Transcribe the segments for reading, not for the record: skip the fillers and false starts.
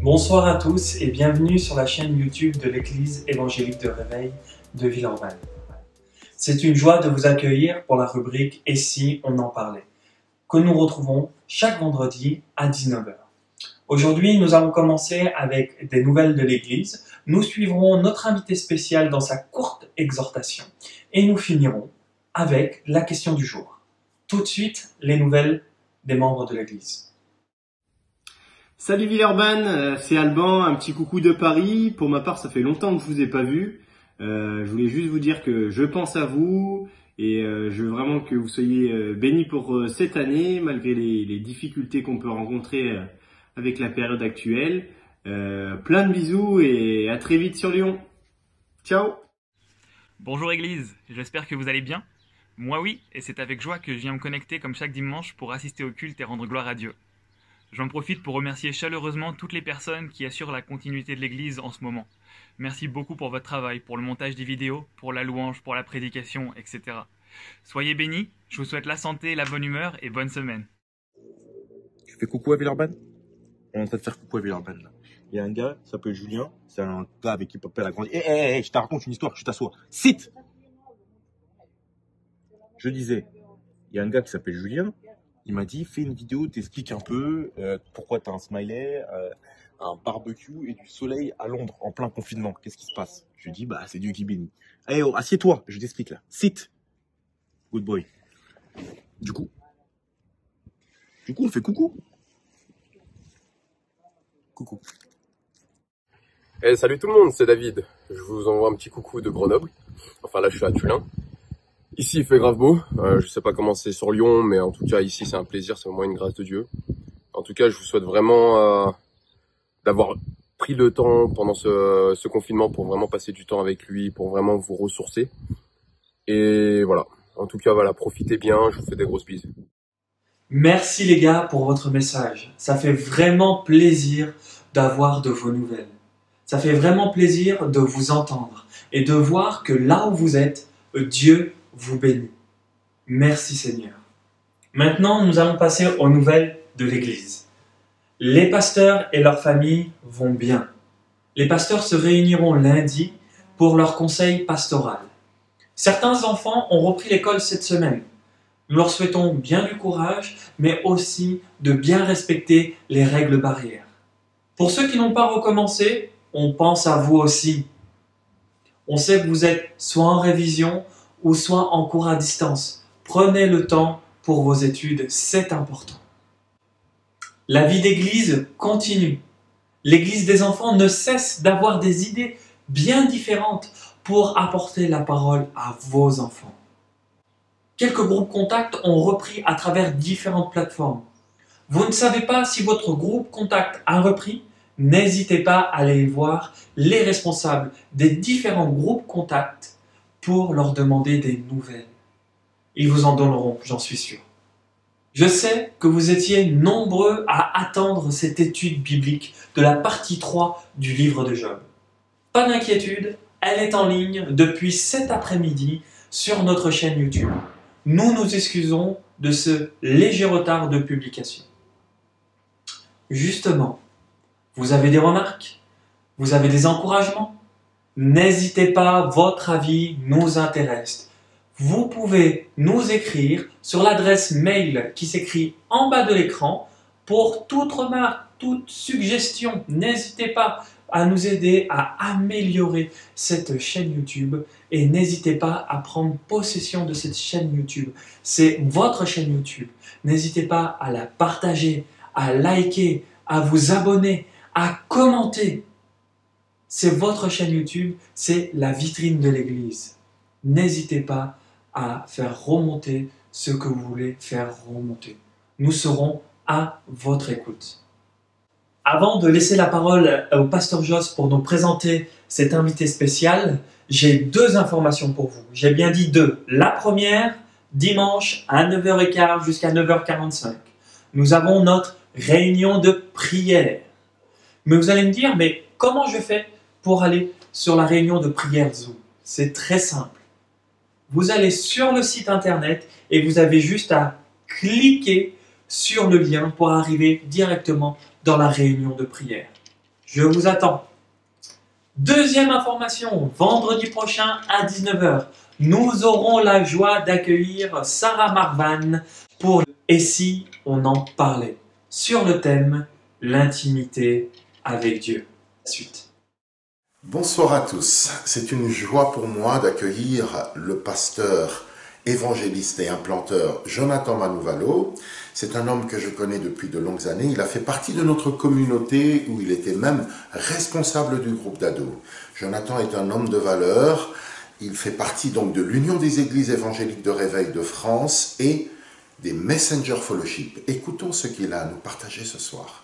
Bonsoir à tous et bienvenue sur la chaîne YouTube de l'Église évangélique de Réveil de Villeurbanne. C'est une joie de vous accueillir pour la rubrique « Et si on en parlait ?», que nous retrouvons chaque vendredi à 19 h. Aujourd'hui, nous allons commencer avec des nouvelles de l'Église. Nous suivrons notre invité spécial dans sa courte exhortation et nous finirons avec la question du jour. Tout de suite, les nouvelles des membres de l'Église. Salut Villeurbanne, c'est Alban, un petit coucou de Paris. Pour ma part, ça fait longtemps que je vous ai pas vu. Je voulais juste vous dire que je pense à vous et je veux vraiment que vous soyez bénis pour cette année, malgré les difficultés qu'on peut rencontrer avec la période actuelle. Plein de bisous et à très vite sur Lyon. Ciao! Bonjour Église, j'espère que vous allez bien. Moi oui, et c'est avec joie que je viens me connecter comme chaque dimanche pour assister au culte et rendre gloire à Dieu. J'en profite pour remercier chaleureusement toutes les personnes qui assurent la continuité de l'Église en ce moment. Merci beaucoup pour votre travail, pour le montage des vidéos, pour la louange, pour la prédication, etc. Soyez bénis, je vous souhaite la santé, la bonne humeur et bonne semaine. Tu fais coucou à Villeurbanne? On est en train de faire coucou à Villeurbanne là. Il y a un gars, il s'appelle Julien, c'est un gars avec qui papa a grandi. Je te raconte une histoire, tu t'assois. Cite! Je disais, il y a un gars qui s'appelle Julien, il m'a dit, fais une vidéo, t'expliques un peu pourquoi t'as un smiley, un barbecue et du soleil à Londres en plein confinement. Qu'est-ce qui se passe? Je dis, bah c'est Dieu qui bénit. Allez, oh, assieds-toi, je t'explique là. Cite! Good boy. Du coup, on fait coucou. Coucou. Hey, salut tout le monde, c'est David. Je vous envoie un petit coucou de Grenoble. Enfin là, je suis à Tulin. Ici, il fait grave beau. Je sais pas comment c'est sur Lyon, mais en tout cas, ici, c'est un plaisir, c'est vraiment une grâce de Dieu. En tout cas, je vous souhaite vraiment d'avoir pris le temps pendant ce confinement pour vraiment passer du temps avec lui, pour vraiment vous ressourcer. Et voilà. En tout cas, voilà, profitez bien. Je vous fais des grosses bises. Merci les gars pour votre message. Ça fait vraiment plaisir d'avoir de vos nouvelles. Ça fait vraiment plaisir de vous entendre et de voir que là où vous êtes, Dieu vous bénit. Merci Seigneur. Maintenant, nous allons passer aux nouvelles de l'Église. Les pasteurs et leurs familles vont bien. Les pasteurs se réuniront lundi pour leur conseil pastoral. Certains enfants ont repris l'école cette semaine. Nous leur souhaitons bien du courage, mais aussi de bien respecter les règles barrières. Pour ceux qui n'ont pas recommencé, on pense à vous aussi. On sait que vous êtes soit en révision ou soit en cours à distance. Prenez le temps pour vos études, c'est important. La vie d'église continue. L'église des enfants ne cesse d'avoir des idées bien différentes pour apporter la parole à vos enfants. Quelques groupes contacts ont repris à travers différentes plateformes. Vous ne savez pas si votre groupe contact a repris? N'hésitez pas à aller voir les responsables des différents groupes contacts pour leur demander des nouvelles. Ils vous en donneront, j'en suis sûr. Je sais que vous étiez nombreux à attendre cette étude biblique de la partie 3 du livre de Job. Pas d'inquiétude, elle est en ligne depuis cet après-midi sur notre chaîne YouTube. Nous nous excusons de ce léger retard de publication. Justement, vous avez des remarques? Vous avez des encouragements? N'hésitez pas, votre avis nous intéresse. Vous pouvez nous écrire sur l'adresse mail qui s'écrit en bas de l'écran pour toute remarque, toute suggestion. N'hésitez pas à nous aider à améliorer cette chaîne YouTube et n'hésitez pas à prendre possession de cette chaîne YouTube. C'est votre chaîne YouTube. N'hésitez pas à la partager, à liker, à vous abonner, à commenter. C'est votre chaîne YouTube, c'est la vitrine de l'Église. N'hésitez pas à faire remonter ce que vous voulez faire remonter. Nous serons à votre écoute. Avant de laisser la parole au pasteur Joss pour nous présenter cet invité spécial, j'ai deux informations pour vous. J'ai bien dit deux. La première, dimanche à 9h15 jusqu'à 9h45. Nous avons notre réunion de prière. Mais vous allez me dire, mais comment je fais pour aller sur la réunion de prière Zoom? C'est très simple. Vous allez sur le site internet et vous avez juste à cliquer sur le lien pour arriver directement dans la réunion de prière. Je vous attends. Deuxième information, vendredi prochain à 19 h, nous aurons la joie d'accueillir Sarah Marvan pour « Et si on en parlait ?» sur le thème « L'intimité avec Dieu ». Suite. Bonsoir à tous. C'est une joie pour moi d'accueillir le pasteur, évangéliste et implanteur Jonathan Manouvalo. C'est un homme que je connais depuis de longues années. Il a fait partie de notre communauté où il était même responsable du groupe d'ados. Jonathan est un homme de valeur. Il fait partie donc de l'Union des Églises évangéliques de Réveil de France et des Messenger Fellowship. Écoutons ce qu'il a à nous partager ce soir.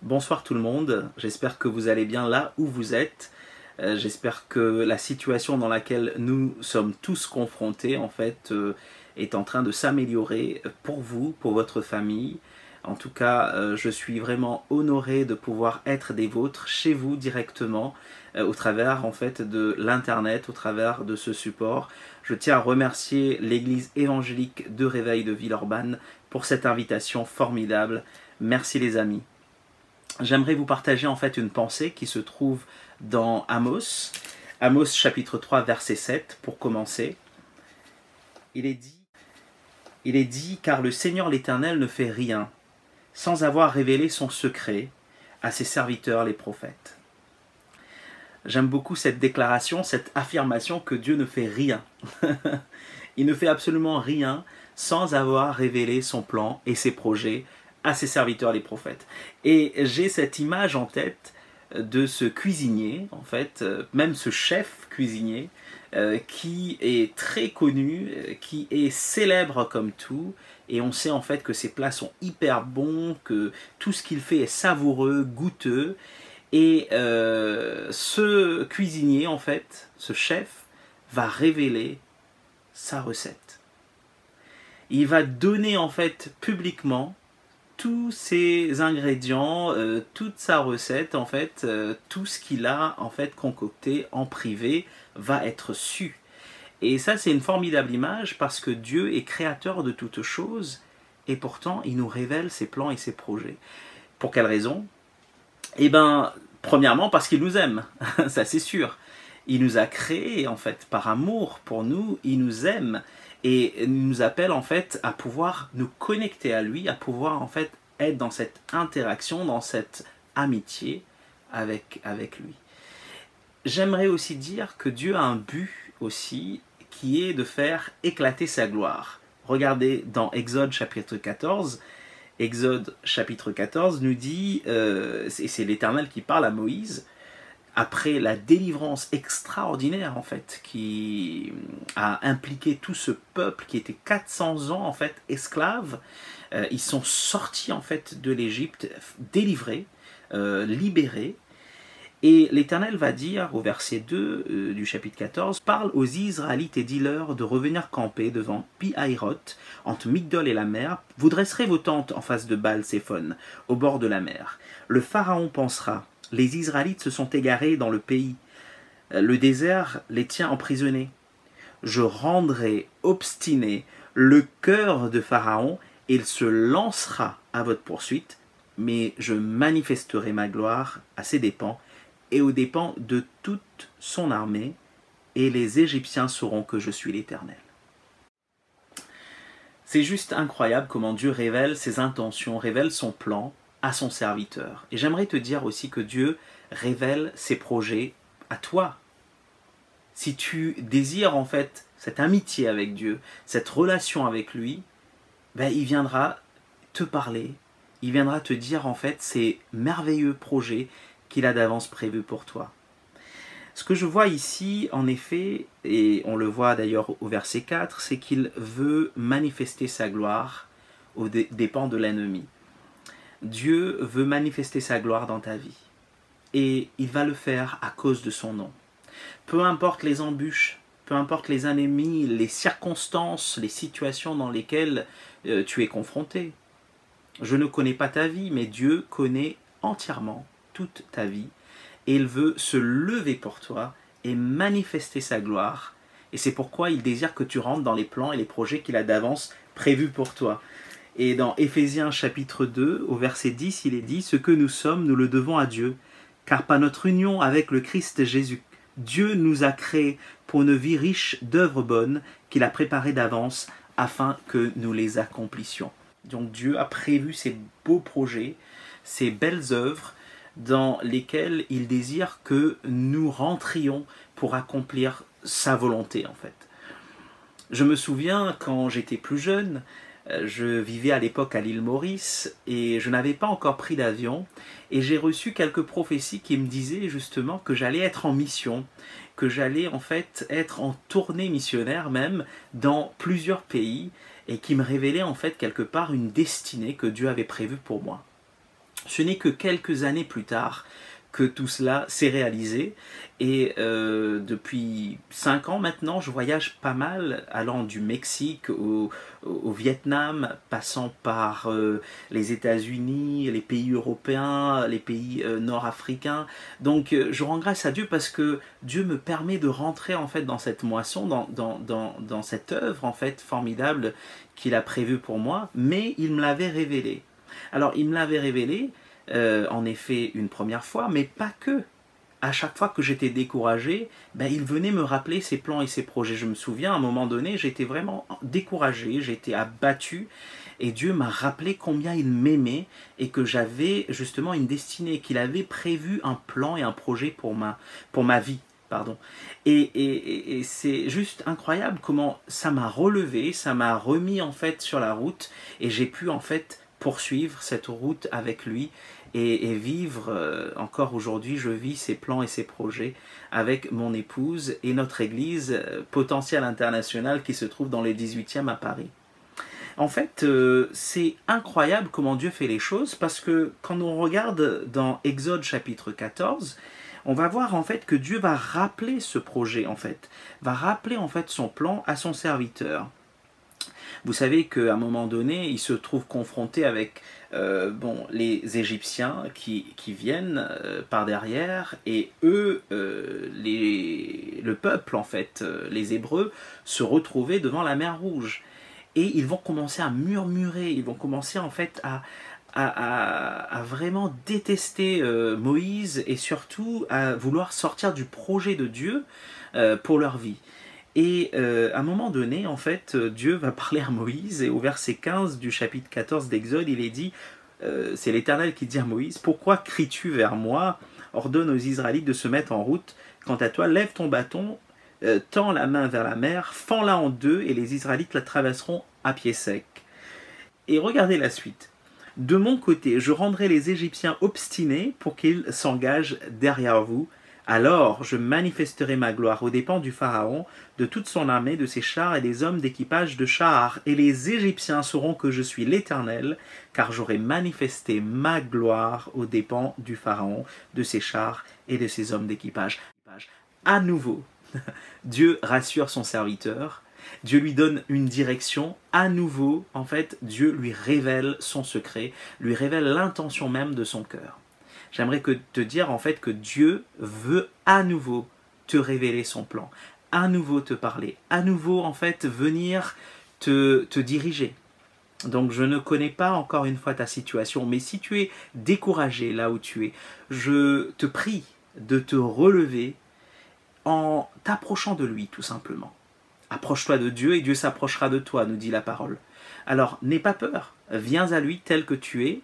Bonsoir tout le monde, j'espère que vous allez bien là où vous êtes. J'espère que la situation dans laquelle nous sommes tous confrontés en fait est en train de s'améliorer pour vous, pour votre famille. En tout cas, je suis vraiment honoré de pouvoir être des vôtres chez vous directement au travers en fait de l'internet, au travers de ce support. Je tiens à remercier l'église évangélique de Réveil de Villeurbanne pour cette invitation formidable. Merci les amis. J'aimerais vous partager en fait une pensée qui se trouve dans Amos. Amos chapitre 3 verset 7 pour commencer. Il est dit car le Seigneur l'Éternel ne fait rien sans avoir révélé son secret à ses serviteurs les prophètes. J'aime beaucoup cette déclaration, cette affirmation que Dieu ne fait rien. Il ne fait absolument rien sans avoir révélé son plan et ses projets à ses serviteurs les prophètes. Et j'ai cette image en tête de ce cuisinier, en fait, même ce chef cuisinier, qui est très connu, qui est célèbre comme tout, et on sait en fait que ses plats sont hyper bons, que tout ce qu'il fait est savoureux, goûteux, et ce cuisinier, en fait, ce chef, va révéler sa recette. Il va donner en fait publiquement tous ses ingrédients, toute sa recette, en fait, tout ce qu'il a en fait concocté en privé va être su. Et ça, c'est une formidable image parce que Dieu est créateur de toutes choses et pourtant, il nous révèle ses plans et ses projets. Pour quelle raison? Eh bien, premièrement, parce qu'il nous aime, ça c'est sûr. Il nous a créés, en fait, par amour pour nous, il nous aime. Et nous appelle en fait à pouvoir nous connecter à lui, à pouvoir en fait être dans cette interaction, dans cette amitié avec lui. J'aimerais aussi dire que Dieu a un but aussi qui est de faire éclater sa gloire. Regardez dans Exode chapitre 14, Exode chapitre 14 nous dit, c'est l'Éternel qui parle à Moïse, après la délivrance extraordinaire en fait qui a impliqué tout ce peuple qui était 400 ans en fait esclaves, ils sont sortis en fait de l'Égypte délivrés, libérés, et l'Éternel va dire au verset 2 du chapitre 14, parle aux Israélites et dis-leur de revenir camper devant Pi-Hahiroth, entre Migdol et la mer, vous dresserez vos tentes en face de Baal-Séphon, au bord de la mer. Le Pharaon pensera, les Israélites se sont égarés dans le pays. Le désert les tient emprisonnés. Je rendrai obstiné le cœur de Pharaon et il se lancera à votre poursuite, mais je manifesterai ma gloire à ses dépens et aux dépens de toute son armée, et les Égyptiens sauront que je suis l'Éternel. C'est juste incroyable comment Dieu révèle ses intentions, révèle son plan à son serviteur. Et j'aimerais te dire aussi que Dieu révèle ses projets à toi. Si tu désires en fait cette amitié avec Dieu, cette relation avec lui, ben, il viendra te parler, il viendra te dire en fait ces merveilleux projets qu'il a d'avance prévus pour toi. Ce que je vois ici, en effet, et on le voit d'ailleurs au verset 4, c'est qu'il veut manifester sa gloire aux dépens de l'ennemi. Dieu veut manifester sa gloire dans ta vie. Et il va le faire à cause de son nom. Peu importe les embûches, peu importe les ennemis, les circonstances, les situations dans lesquelles tu es confronté. Je ne connais pas ta vie, mais Dieu connaît entièrement toute ta vie. Et il veut se lever pour toi et manifester sa gloire. Et c'est pourquoi il désire que tu rentres dans les plans et les projets qu'il a d'avance prévus pour toi. Et dans Éphésiens chapitre 2, au verset 10, il est dit « Ce que nous sommes, nous le devons à Dieu, car par notre union avec le Christ Jésus, Dieu nous a créés pour une vie riche d'œuvres bonnes qu'il a préparées d'avance afin que nous les accomplissions. » Donc Dieu a prévu ces beaux projets, ces belles œuvres dans lesquelles il désire que nous rentrions pour accomplir sa volonté en fait. Je me souviens quand j'étais plus jeune, je vivais à l'époque à l'île Maurice et je n'avais pas encore pris d'avion et j'ai reçu quelques prophéties qui me disaient justement que j'allais être en mission, que j'allais en fait être en tournée missionnaire même dans plusieurs pays et qui me révélaient en fait quelque part une destinée que Dieu avait prévue pour moi. Ce n'est que quelques années plus tard que tout cela s'est réalisé et depuis 5 ans maintenant je voyage pas mal allant du Mexique au Vietnam, passant par les États-Unis, les pays européens, les pays nord-africains. Donc je rends grâce à Dieu parce que Dieu me permet de rentrer en fait dans cette moisson, dans cette œuvre en fait formidable qu'il a prévue pour moi, mais il me l'avait révélé. Alors il me l'avait révélé en effet une première fois, mais pas que. À chaque fois que j'étais découragé, il venait me rappeler ses plans et ses projets. Je me souviens, à un moment donné, j'étais vraiment découragé, j'étais abattu, et Dieu m'a rappelé combien il m'aimait et que j'avais justement une destinée, qu'il avait prévu un plan et un projet pour ma vie. Pardon. Et c'est juste incroyable comment ça m'a relevé, ça m'a remis en fait sur la route, et j'ai pu en fait poursuivre cette route avec lui et vivre, encore aujourd'hui, je vis ses plans et ses projets avec mon épouse et notre église Potentiel International qui se trouve dans le 18e à Paris. En fait, c'est incroyable comment Dieu fait les choses parce que quand on regarde dans Exode chapitre 14, on va voir en fait que Dieu va rappeler ce projet en fait, va rappeler en fait son plan à son serviteur. Vous savez qu'à un moment donné, il se trouve confronté avec les Égyptiens qui viennent par derrière, et eux, le peuple en fait, les Hébreux, se retrouvaient devant la mer Rouge. Et ils vont commencer à murmurer, ils vont commencer en fait à vraiment détester Moïse et surtout à vouloir sortir du projet de Dieu pour leur vie. Et à un moment donné, en fait, Dieu va parler à Moïse, et au verset 15 du chapitre 14 d'Exode, il est dit, c'est l'Éternel qui dit à Moïse, « Pourquoi cries-tu vers moi? Ordonne aux Israélites de se mettre en route. Quant à toi, lève ton bâton, tends la main vers la mer, fends-la en deux, et les Israélites la traverseront à pied sec. » Et regardez la suite. « De mon côté, je rendrai les Égyptiens obstinés pour qu'ils s'engagent derrière vous. Alors je manifesterai ma gloire aux dépens du Pharaon, de toute son armée, de ses chars et des hommes d'équipage de chars. Et les Égyptiens sauront que je suis l'Éternel, car j'aurai manifesté ma gloire aux dépens du Pharaon, de ses chars et de ses hommes d'équipage. » À nouveau, Dieu rassure son serviteur, Dieu lui donne une direction. À nouveau, en fait, Dieu lui révèle son secret, lui révèle l'intention même de son cœur. J'aimerais te dire en fait que Dieu veut à nouveau te révéler son plan, à nouveau te parler, à nouveau en fait venir te diriger. Donc je ne connais pas encore une fois ta situation, mais si tu es découragé là où tu es, je te prie de te relever en t'approchant de lui tout simplement. Approche-toi de Dieu et Dieu s'approchera de toi, nous dit la parole. Alors n'aie pas peur, viens à lui tel que tu es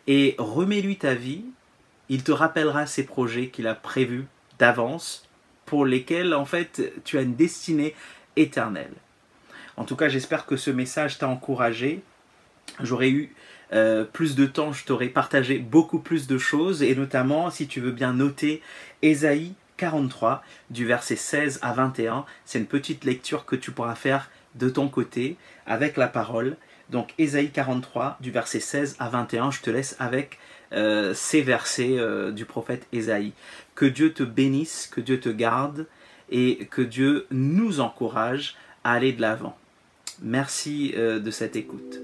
et remets-lui ta vie. Il te rappellera ses projets qu'il a prévus d'avance, pour lesquels en fait tu as une destinée éternelle. En tout cas, j'espère que ce message t'a encouragé. J'aurais eu plus de temps, je t'aurais partagé beaucoup plus de choses, et notamment, si tu veux bien noter, Ésaïe 43, du verset 16 à 21. C'est une petite lecture que tu pourras faire de ton côté, avec la parole. Donc Ésaïe 43, du verset 16 à 21, je te laisse avec ces versets du prophète Ésaïe. Que Dieu te bénisse, que Dieu te garde et que Dieu nous encourage à aller de l'avant. Merci de cette écoute.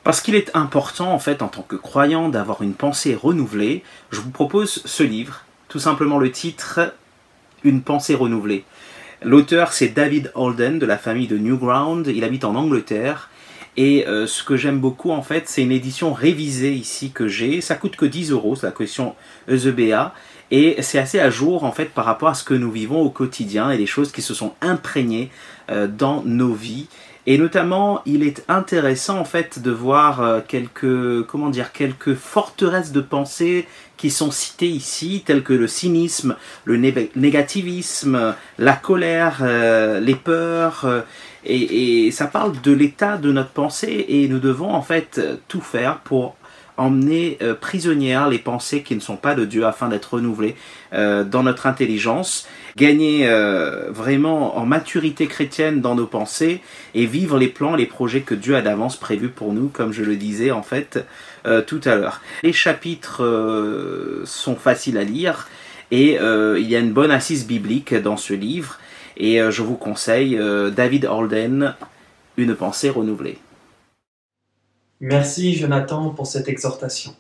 Parce qu'il est important en fait en tant que croyant d'avoir une pensée renouvelée, je vous propose ce livre, tout simplement le titre « Une pensée renouvelée ». L'auteur, c'est David Holden de la famille de Newground. Il habite en Angleterre. Et ce que j'aime beaucoup, en fait, c'est une édition révisée ici que j'ai. Ça coûte que 10 €, c'est la collection EZBA. Et c'est assez à jour, en fait, par rapport à ce que nous vivons au quotidien et les choses qui se sont imprégnées dans nos vies. Et notamment, il est intéressant, en fait, de voir quelques forteresses de pensée qui sont citées ici, telles que le cynisme, le négativisme, la colère, les peurs, et ça parle de l'état de notre pensée, et nous devons en fait tout faire pour emmener prisonnières les pensées qui ne sont pas de Dieu afin d'être renouvelées dans notre intelligence, gagner vraiment en maturité chrétienne dans nos pensées et vivre les plans et les projets que Dieu a d'avance prévus pour nous, comme je le disais en fait tout à l'heure. Les chapitres sont faciles à lire et il y a une bonne assise biblique dans ce livre et je vous conseille David Holden, Une pensée renouvelée. Merci Jonathan pour cette exhortation.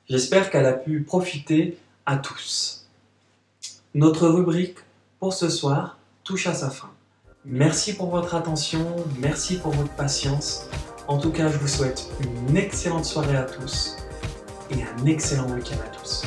J'espère qu'elle a pu profiter à tous. Notre rubrique pour ce soir touche à sa fin. Merci pour votre attention, merci pour votre patience. En tout cas, je vous souhaite une excellente soirée à tous et un excellent week-end à tous.